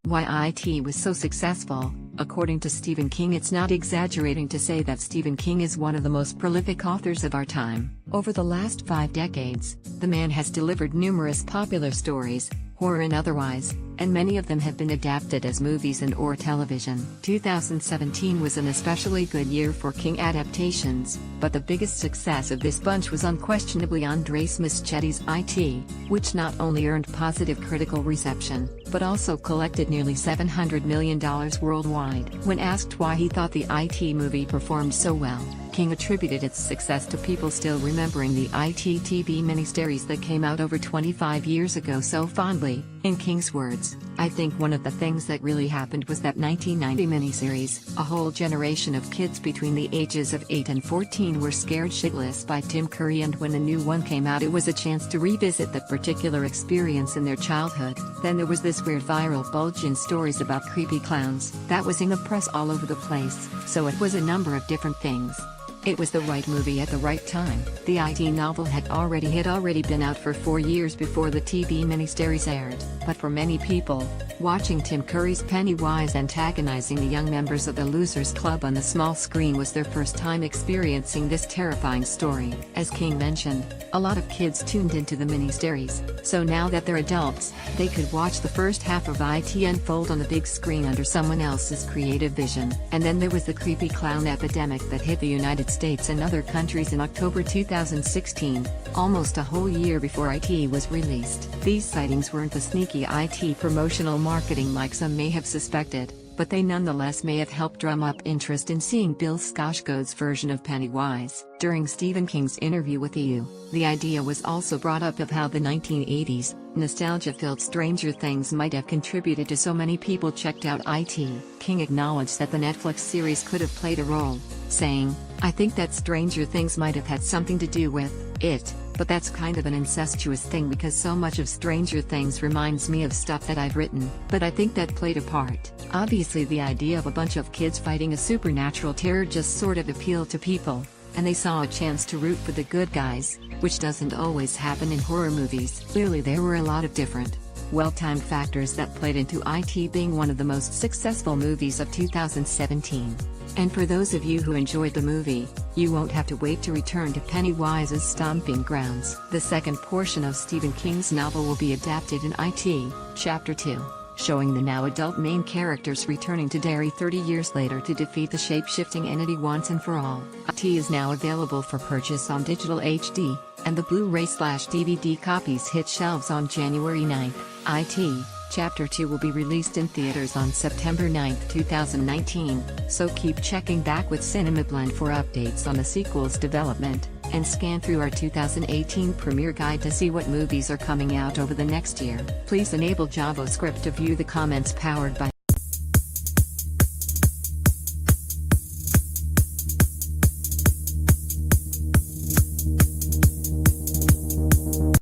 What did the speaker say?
Why IT was so successful. According to Stephen King, it's not exaggerating to say that Stephen King is one of the most prolific authors of our time. Over the last 5 decades, the man has delivered numerous popular stories, horror and otherwise, and many of them have been adapted as movies and or television. 2017 was an especially good year for King adaptations, but the biggest success of this bunch was unquestionably Andres Muschietti's IT, which not only earned positive critical reception, but also collected nearly $700 million worldwide. When asked why he thought the IT movie performed so well, King attributed its success to people still remembering the IT TV miniseries that came out over 25 years ago so fondly. In King's words, "I think one of the things that really happened was that 1990 miniseries. A whole generation of kids between the ages of 8 and 14 were scared shitless by Tim Curry, and when a new one came out it was a chance to revisit that particular experience in their childhood. Then there was this weird viral bulge in stories about creepy clowns that was in the press all over the place, so it was a number of different things. It was the right movie at the right time." The IT novel had already been out for 4 years before the TV miniseries aired, but for many people, watching Tim Curry's Pennywise antagonizing the young members of the Losers Club on the small screen was their first time experiencing this terrifying story. As King mentioned, a lot of kids tuned into the miniseries, so now that they're adults, they could watch the first half of IT unfold on the big screen under someone else's creative vision. And then there was the creepy clown epidemic that hit the United States and other countries in October 2016, almost a whole year before IT was released. These sightings weren't the sneaky IT promotional marketing like some may have suspected, but they nonetheless may have helped drum up interest in seeing Bill Skarsgård's version of Pennywise. During Stephen King's interview with EU, the idea was also brought up of how the 1980s, nostalgia-filled Stranger Things might have contributed to so many people checked out IT. King acknowledged that the Netflix series could have played a role, saying, "I think that Stranger Things might have had something to do with it, but that's kind of an incestuous thing because so much of Stranger Things reminds me of stuff that I've written, but I think that played a part." Obviously the idea of a bunch of kids fighting a supernatural terror just sort of appealed to people, and they saw a chance to root for the good guys, which doesn't always happen in horror movies. Clearly there were a lot of different, well-timed factors that played into IT being one of the most successful movies of 2017. And for those of you who enjoyed the movie, you won't have to wait to return to Pennywise's stomping grounds. The second portion of Stephen King's novel will be adapted in IT, Chapter 2, showing the now adult main characters returning to Derry 30 years later to defeat the shape-shifting entity once and for all. IT is now available for purchase on digital HD, and the Blu-ray/DVD copies hit shelves on January 9. IT Chapter 2 will be released in theaters on September 9, 2019, so keep checking back with CinemaBlend for updates on the sequel's development, and scan through our 2018 premiere guide to see what movies are coming out over the next year. Please enable JavaScript to view the comments powered by